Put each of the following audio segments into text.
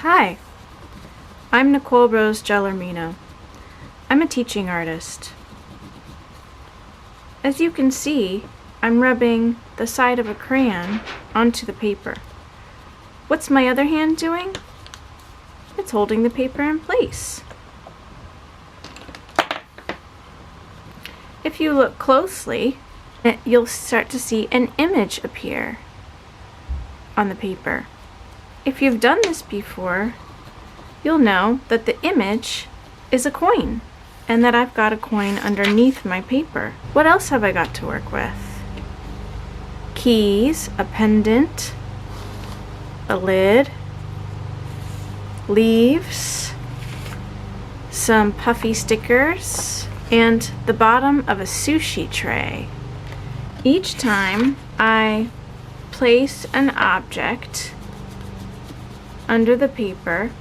Hi, I'm Nicole Gelormino. I'm a teaching artist. As you can see, I'm rubbing the side of a crayon onto the paper. What's my other hand doing? It's holding the paper in place. If you look closely, you'll start to see an image appear on the paper. If you've done this before, you'll know that the image is a coin and that I've got a coin underneath my paper. What else have I got to work with? Keys, a pendant, a lid, leaves, some puffy stickers, and the bottom of a sushi tray. Each time I place an object under the paper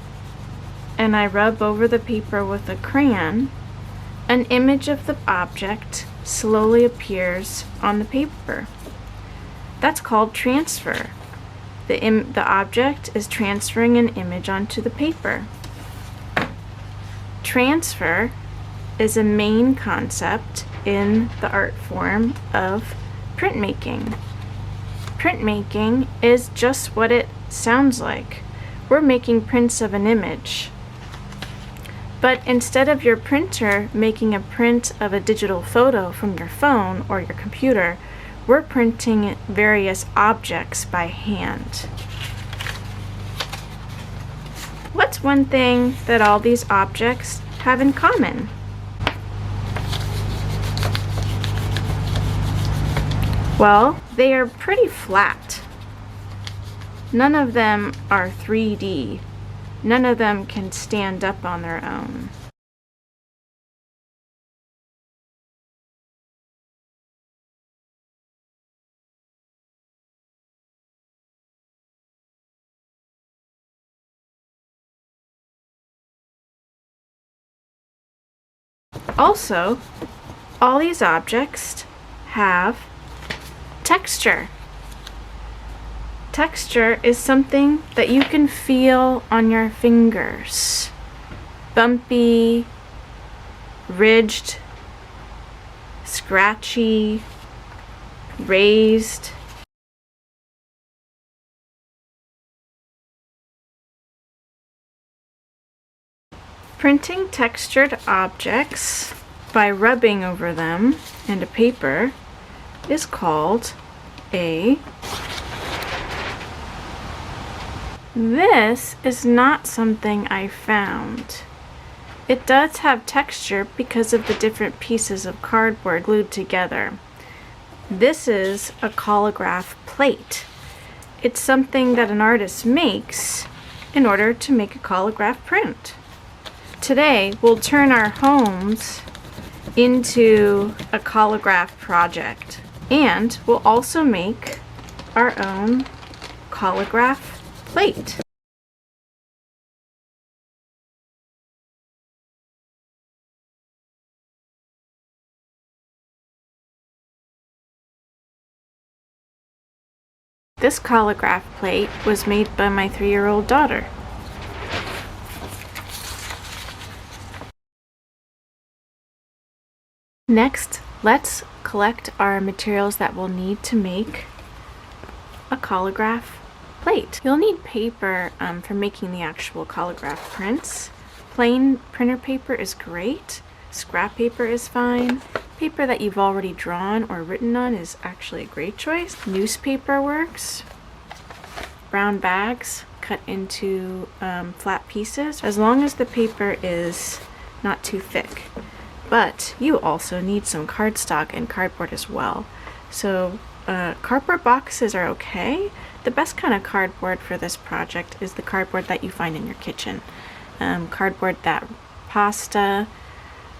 and I rub over the paper with a crayon, an image of the object slowly appears on the paper. That's called transfer. The object is transferring an image onto the paper. Transfer is a main concept in the art form of printmaking. Printmaking is just what it sounds like. We're making prints of an image. But instead of your printer making a print of a digital photo from your phone or your computer, we're printing various objects by hand. What's one thing that all these objects have in common? Well, they are pretty flat. None of them are 3D. None of them can stand up on their own. Also, all these objects have texture. Texture is something that you can feel on your fingers. Bumpy, ridged, scratchy, raised. Printing textured objects by rubbing over them and a paper is called a... This is not something I found. It does have texture because of the different pieces of cardboard glued together. This is a collograph plate. It's something that an artist makes in order to make a collograph print. Today, we'll turn our homes into a collograph project, and we'll also make our own collograph plate. This collograph plate was made by my 3-year-old daughter. Next, let's collect our materials that we'll need to make a collograph plate. You'll need paper for making the actual collograph prints. Plain printer paper is great. Scrap paper is fine. Paper that you've already drawn or written on is actually a great choice. Newspaper works. Brown bags cut into flat pieces, as long as the paper is not too thick. But you also need some cardstock and cardboard as well. So cardboard boxes are okay. The best kind of cardboard for this project is the cardboard that you find in your kitchen. Cardboard that pasta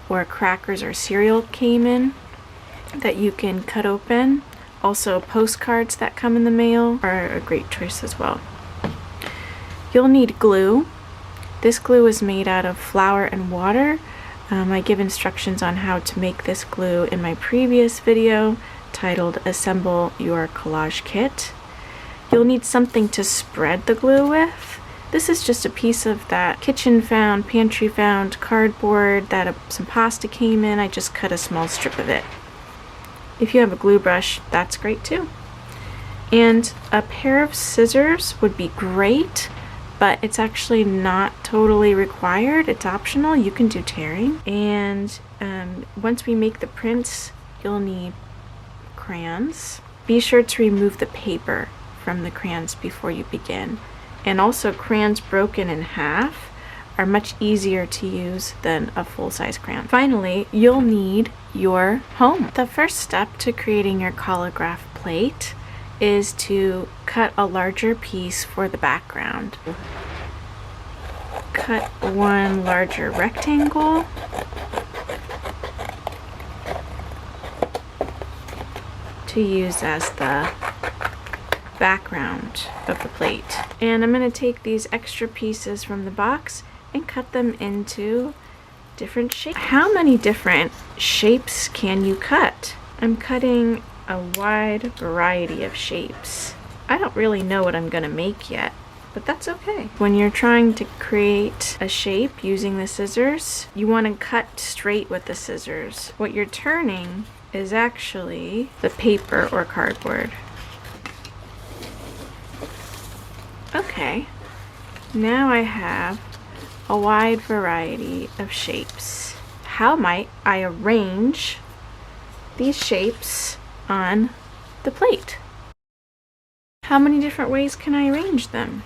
or crackers or cereal came in that you can cut open. Also, postcards that come in the mail are a great choice as well. You'll need glue. This glue is made out of flour and water. I give instructions on how to make this glue in my previous video titled Assemble Your Collage Kit. You'll need something to spread the glue with. This is just a piece of that kitchen found, pantry found cardboard that some pasta came in. I just cut a small strip of it. If you have a glue brush, that's great too. And a pair of scissors would be great, but it's actually not totally required. It's optional. You can do tearing. And once we make the prints, you'll need crayons. Be sure to remove the paper from the crayons before you begin. And also, crayons broken in half are much easier to use than a full-size crayon. Finally, you'll need your home. The first step to creating your collograph plate is to cut a larger piece for the background. Cut one larger rectangle. To use as the background of the plate. And I'm going to take these extra pieces from the box and cut them into different shapes. How many different shapes can you cut? I'm cutting a wide variety of shapes. I don't really know what I'm going to make yet, but that's okay. When you're trying to create a shape using the scissors, you want to cut straight with the scissors. What you're turning is actually the paper or cardboard. Okay, now I have a wide variety of shapes. How might I arrange these shapes on the plate? How many different ways can I arrange them?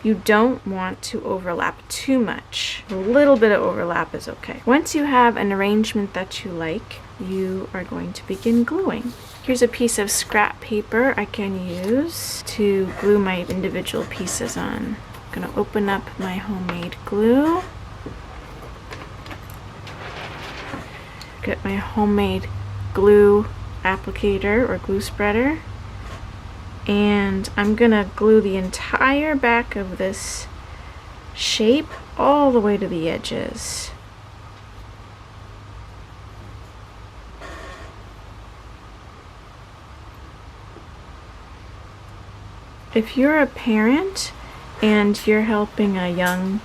You don't want to overlap too much. A little bit of overlap is okay. Once you have an arrangement that you like, you are going to begin gluing. Here's a piece of scrap paper I can use to glue my individual pieces on. I'm going to open up my homemade glue. Get my homemade glue applicator or glue spreader. And I'm going to glue the entire back of this shape all the way to the edges. If you're a parent and you're helping a young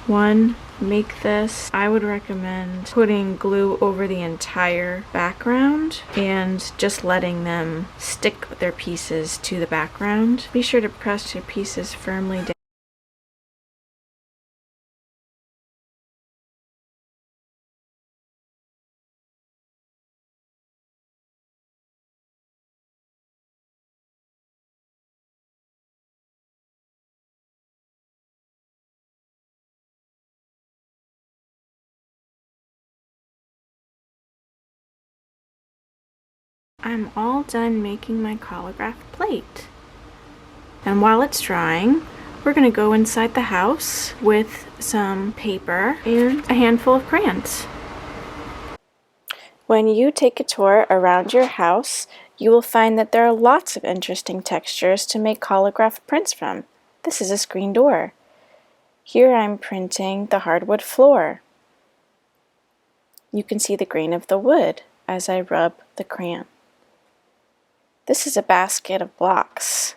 one make this, I would recommend putting glue over the entire background and just letting them stick their pieces to the background. Be sure to press your pieces firmly down. I'm all done making my collograph plate. And while it's drying, we're going to go inside the house with some paper and a handful of crayons. When you take a tour around your house, you will find that there are lots of interesting textures to make collograph prints from. This is a screen door. Here I'm printing the hardwood floor. You can see the grain of the wood as I rub the crayon. This is a basket of blocks.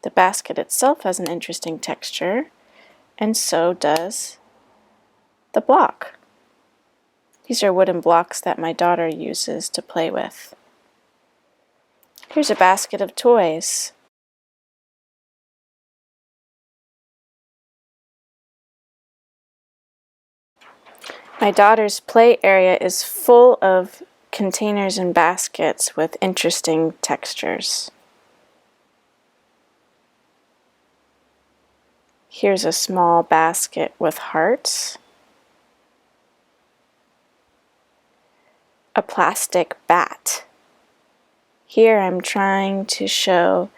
The basket itself has an interesting texture, and so does the block. These are wooden blocks that my daughter uses to play with. Here's a basket of toys. My daughter's play area is full of containers and baskets with interesting textures. Here's a small basket with hearts. A plastic bat. Here I'm trying to show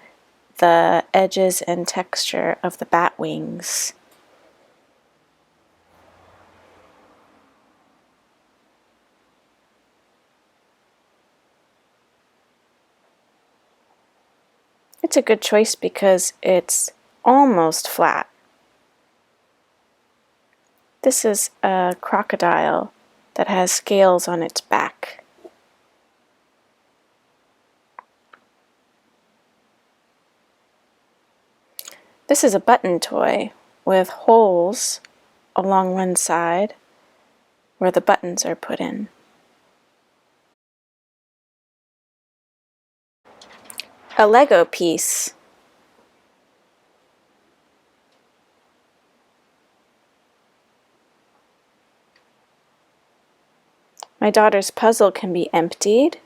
the edges and texture of the bat wings. It's a good choice because it's almost flat. This is a crocodile that has scales on its back. This is a button toy with holes along one side where the buttons are put in. A Lego piece. My daughter's puzzle can be emptied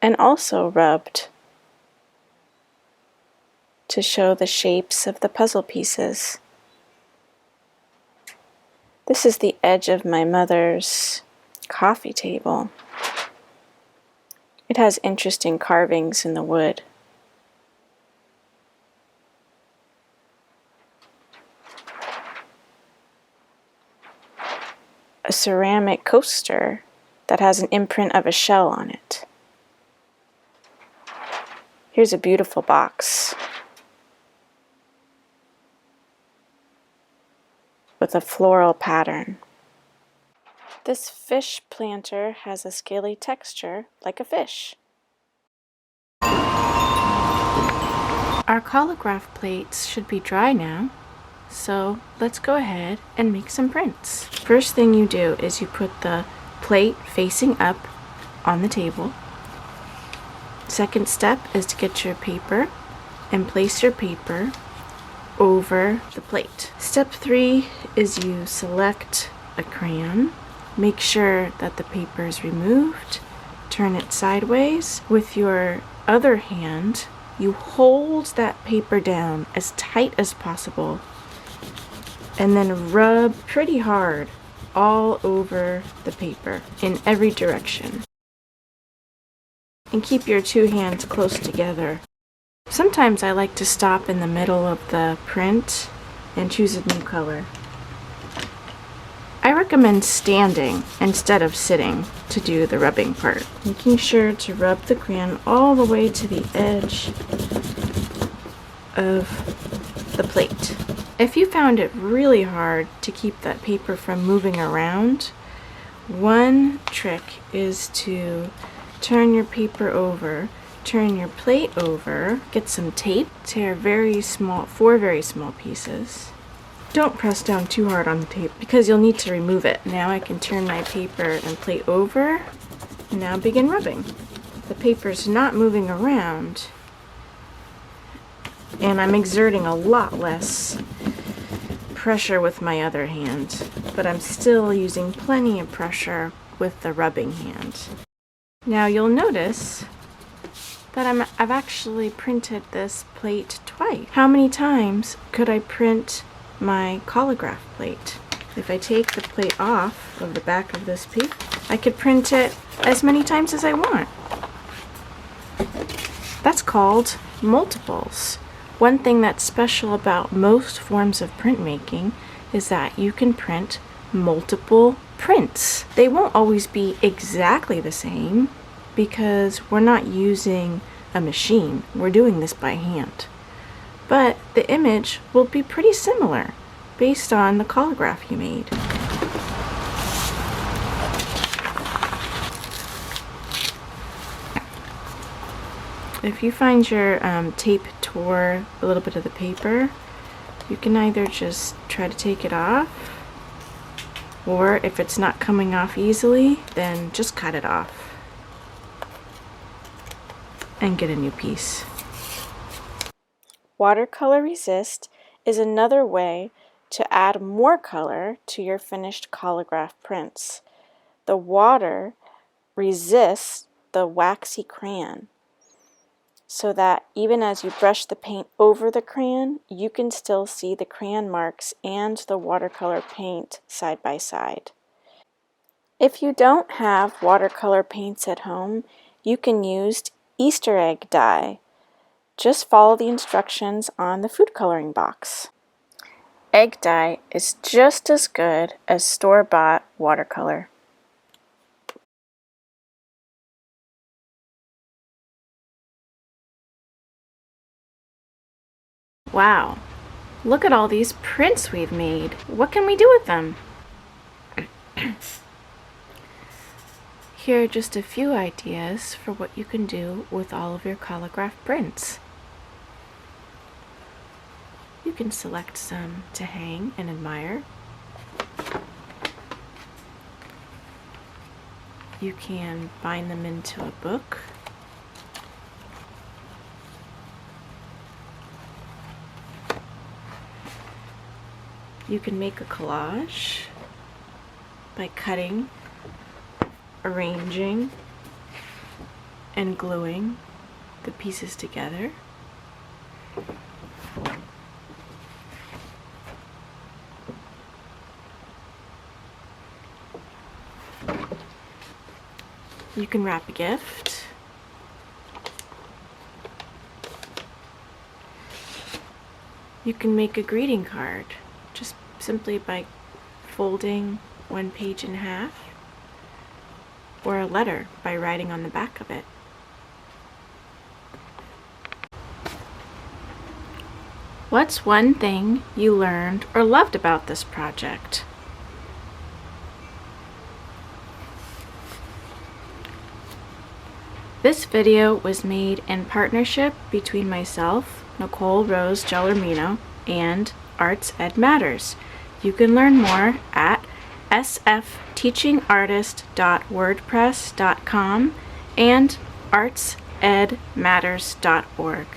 and also rubbed to show the shapes of the puzzle pieces. This is the edge of my mother's coffee table. It has interesting carvings in the wood. A ceramic coaster that has an imprint of a shell on it. Here's a beautiful box with a floral pattern. This fish planter has a scaly texture like a fish. Our collograph plates should be dry now, so let's go ahead and make some prints. First thing you do is you put the plate facing up on the table. Second step is to get your paper and place your paper over the plate. Step 3 is you select a crayon. Make sure that the paper is removed. Turn it sideways. With your other hand, you hold that paper down as tight as possible and then rub pretty hard all over the paper in every direction. And keep your two hands close together. Sometimes I like to stop in the middle of the print and choose a new color. I recommend standing instead of sitting to do the rubbing part. Making sure to rub the crayon all the way to the edge of the plate. If you found it really hard to keep that paper from moving around, one trick is to turn your paper over, turn your plate over, get some tape, tear four very small pieces. Don't press down too hard on the tape because you'll need to remove it. Now I can turn my paper and plate over and now begin rubbing. The paper's not moving around and I'm exerting a lot less pressure with my other hand, but I'm still using plenty of pressure with the rubbing hand. Now you'll notice that I've actually printed this plate twice. How many times could I print my collograph plate? If I take the plate off of the back of this piece, I could print it as many times as I want. That's called multiples. One thing that's special about most forms of printmaking is that you can print multiple prints. They won't always be exactly the same because we're not using a machine. We're doing this by hand. But the image will be pretty similar based on the collograph you made. If you find your tape tore a little bit of the paper, you can either just try to take it off, or if it's not coming off easily, then just cut it off and get a new piece. Watercolor resist is another way to add more color to your finished collograph prints. The water resists the waxy crayon, so that even as you brush the paint over the crayon, you can still see the crayon marks and the watercolor paint side by side. If you don't have watercolor paints at home, you can use Easter egg dye. Just follow the instructions on the food coloring box. Egg dye is just as good as store-bought watercolor. Wow, look at all these prints we've made. What can we do with them? Here are just a few ideas for what you can do with all of your collograph prints. You can select some to hang and admire. You can bind them into a book. You can make a collage by cutting, arranging, and gluing the pieces together. You can wrap a gift. You can make a greeting card just simply by folding one page in half, or a letter by writing on the back of it. What's one thing you learned or loved about this project? This video was made in partnership between myself, Nicole Rose Gelormino, and Arts Ed Matters. You can learn more at sfteachingartist.wordpress.com and artsedmatters.org.